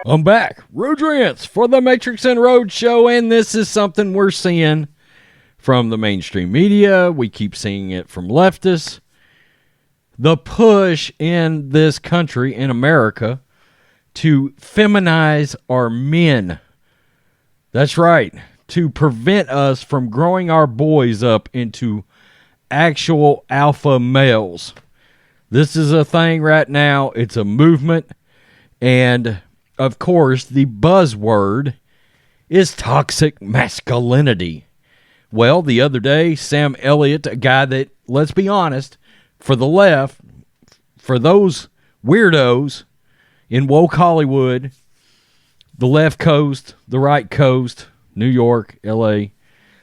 I'm back. Road Rants for the Matrix and Road Show, and this is something we're seeing from the mainstream media. We keep seeing it from leftists. The push in this country, in America, to feminize our men. That's right. To prevent us from growing our boys up into actual alpha males. This is a thing right now. It's a movement. And, of course, the buzzword is toxic masculinity. Well, the other day, Sam Elliott, a guy that, let's be honest, for the left, for those weirdos in woke Hollywood, the left coast, the right coast, New York, L.A.,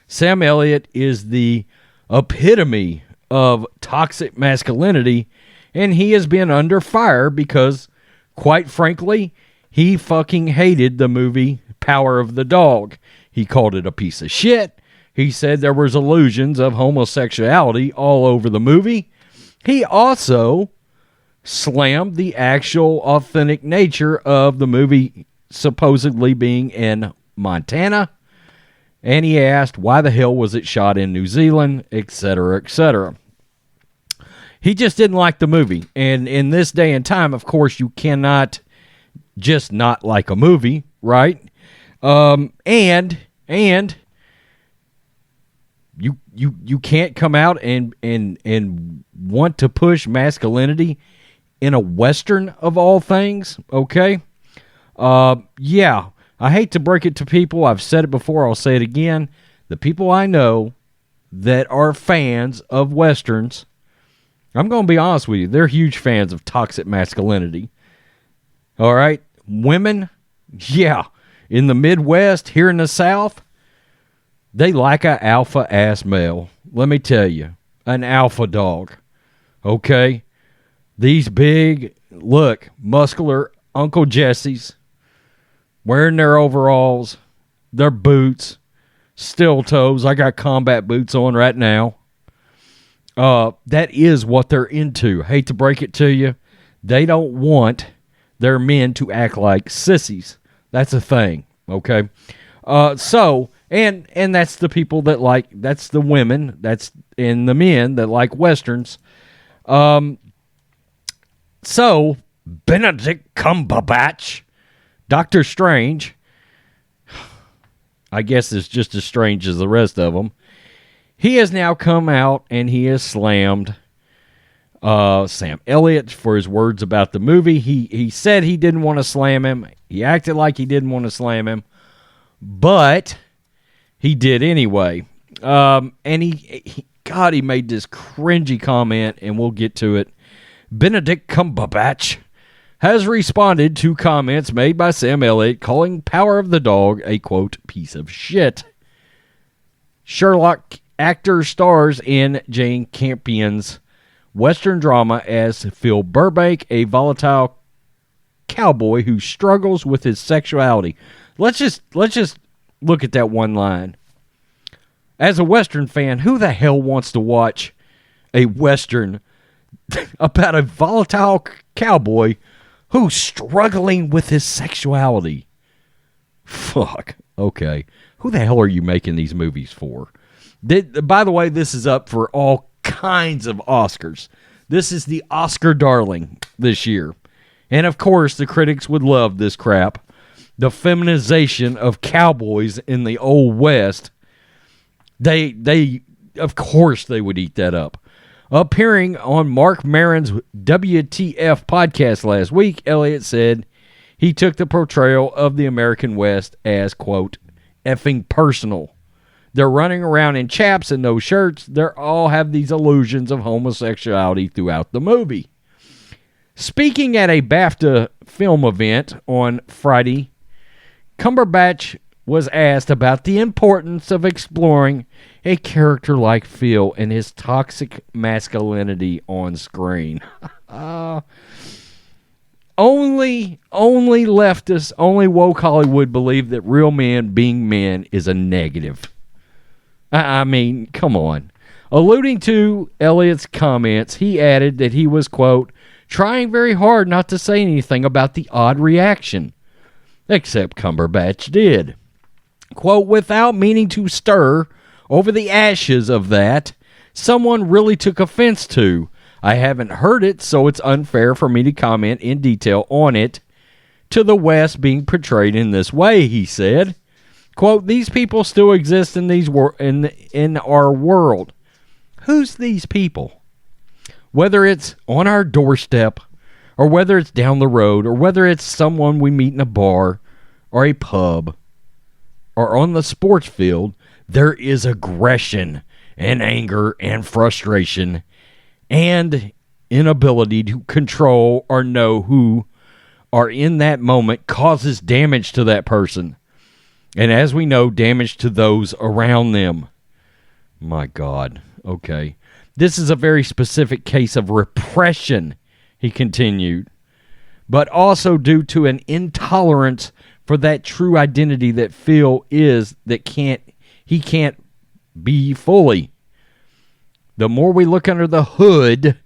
Sam Elliott is the epitome of toxic masculinity, and he has been under fire because, quite frankly, he fucking hated the movie Power of the Dog. He called it a piece of shit. He said there was illusions of homosexuality all over the movie. He also slammed the actual authentic nature of the movie supposedly being in Montana. And he asked why the hell was it shot in New Zealand, etc., etc. He just didn't like the movie. And in this day and time, of course, you cannot just not like a movie, right? And you can't come out and want to push masculinity in a Western of all things, okay? Yeah, I hate to break it to people. I've said it before. I'll say it again. The people I know that are fans of Westerns, I'm going to be honest with you, they're huge fans of toxic masculinity. All right? Women, yeah, in the Midwest, here in the South, they like an alpha-ass male. Let me tell you, an alpha dog, okay? These big, look, muscular Uncle Jessies, wearing their overalls, their boots, steel toes. I got combat boots on right now. That is what they're into. Hate to break it to you. They don't want their men to act like sissies. That's a thing, okay? And that's the people that like, that's the women, and the men that like Westerns. So, Benedict Cumberbatch, Doctor Strange, I guess is just as strange as the rest of them. He has now come out and he has slammed Sam Elliott for his words about the movie. He said he didn't want to slam him. He acted like he didn't want to slam him, but he did anyway. And he made this cringy comment, and we'll get to it. Benedict Cumberbatch has responded to comments made by Sam Elliott calling Power of the Dog a, quote, piece of shit. Sherlock actor stars in Jane Campion's Western drama as Phil Burbank, a volatile cowboy who struggles with his sexuality. Let's just look at that one line. As a Western fan, who the hell wants to watch a Western about a volatile cowboy who's struggling with his sexuality? Fuck. Okay. Who the hell are you making these movies for? By the way, this is up for all kinds of Oscars. This is the Oscar darling this year. And of course, the critics would love this crap. The feminization of cowboys in the Old West. They of course they would eat that up. Appearing on Mark Maron's WTF podcast last week, Elliott said he took the portrayal of the American West as, quote, effing personal. They're running around in chaps and no shirts. They all have these illusions of homosexuality throughout the movie. Speaking at a BAFTA film event on Friday, Cumberbatch was asked about the importance of exploring a character like Phil and his toxic masculinity on screen. Only leftists, only woke Hollywood believe that real men being men is a negative. I mean, come on. Alluding to Elliott's comments, he added that he was, quote, trying very hard not to say anything about the odd reaction. except Cumberbatch did. Quote, without meaning to stir over the ashes of that, someone really took offense to. I haven't heard it, so it's unfair for me to comment in detail on it. To the West being portrayed in this way, he said. Quote, these people still exist in in our world. Who's these people? Whether it's on our doorstep, or whether it's down the road, or whether it's someone we meet in a bar, or a pub, or on the sports field, there is aggression and anger and frustration and inability to control or know who are in that moment causes damage to that person. And as we know, damage to those around them. My God. Okay. This is a very specific case of repression, he continued, but also due to an intolerance for that true identity that Phil is that he can't be fully. The more we look under the hood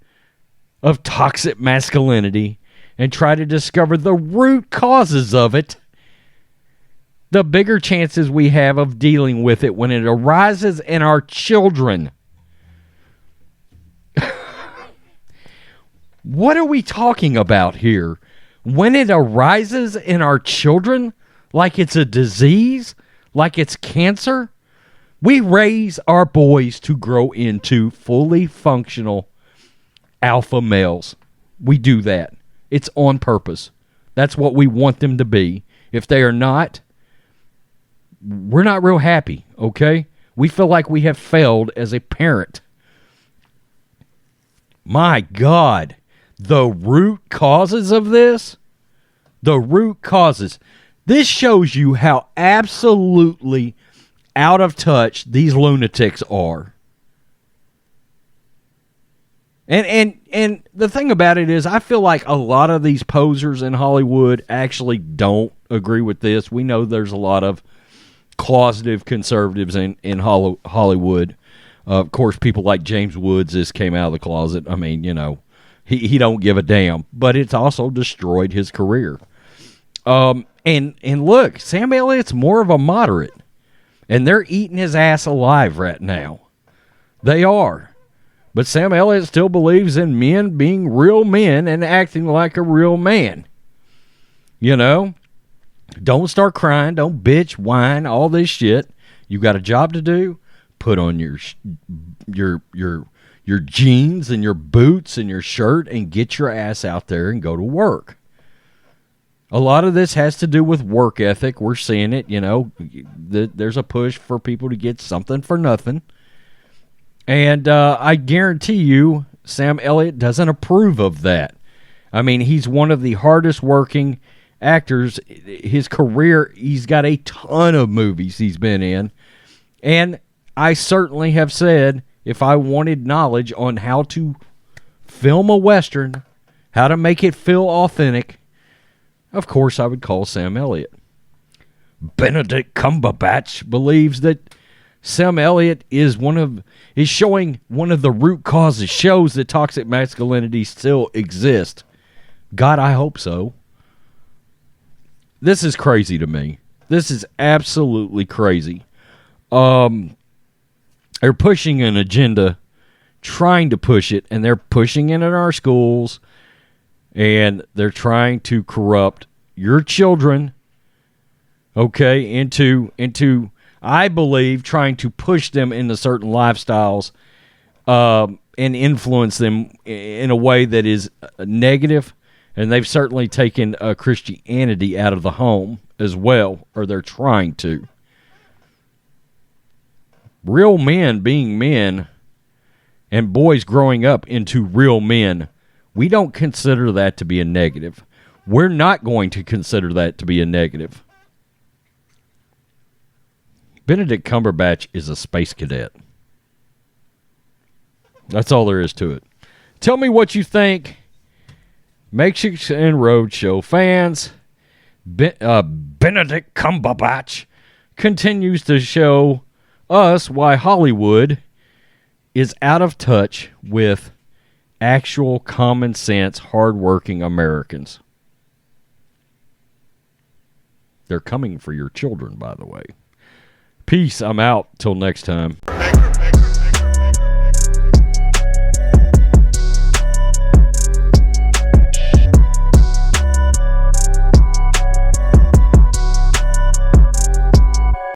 of toxic masculinity and try to discover the root causes of it, the bigger chances we have of dealing with it when it arises in our children. What are we talking about here? When it arises in our children, like it's a disease, like it's cancer, we raise our boys to grow into fully functional alpha males. We do that. It's on purpose. That's what we want them to be. If they are not, we're not real happy, okay? We feel like we have failed as a parent. My God, the root causes of this, the root causes. This shows you how absolutely out of touch these lunatics are. And the thing about it is, I feel like a lot of these posers in Hollywood actually don't agree with this. We know there's a lot of closeted conservatives in Hollywood. Of course, people like James Woods just came out of the closet. I mean, you know, he don't give a damn. But it's also destroyed his career. And look, Sam Elliott's more of a moderate. And they're eating his ass alive right now. They are. But Sam Elliott still believes in men being real men and acting like a real man. You know? Don't start crying. Don't bitch, whine, all this shit. You got a job to do. Put on your jeans and your boots and your shirt and get your ass out there and go to work. A lot of this has to do with work ethic. We're seeing it, you know. There's a push for people to get something for nothing. And I guarantee you, Sam Elliott doesn't approve of that. I mean, he's one of the hardest working actors. His career, he's got a ton of movies he's been in. And I certainly have said, if I wanted knowledge on how to film a Western, how to make it feel authentic, of course I would call Sam Elliott. Benedict Cumberbatch believes that Sam Elliott is showing one of the root causes, shows that toxic masculinity still exists. God, I hope so. This is crazy to me. This is absolutely crazy. They're pushing an agenda, trying to push it, and they're pushing it in our schools, and they're trying to corrupt your children, okay, into I believe, trying to push them into certain lifestyles and influence them in a way that is negative. And they've certainly taken Christianity out of the home as well, or they're trying to. Real men being men and boys growing up into real men, we don't consider that to be a negative. We're not going to consider that to be a negative. Benedict Cumberbatch is a space cadet. That's all there is to it. Tell me what you think. Matrix and Roadshow fans. Benedict Cumberbatch continues to show us why Hollywood is out of touch with actual common sense, hardworking Americans. They're coming for your children, by the way. Peace. I'm out. Till next time.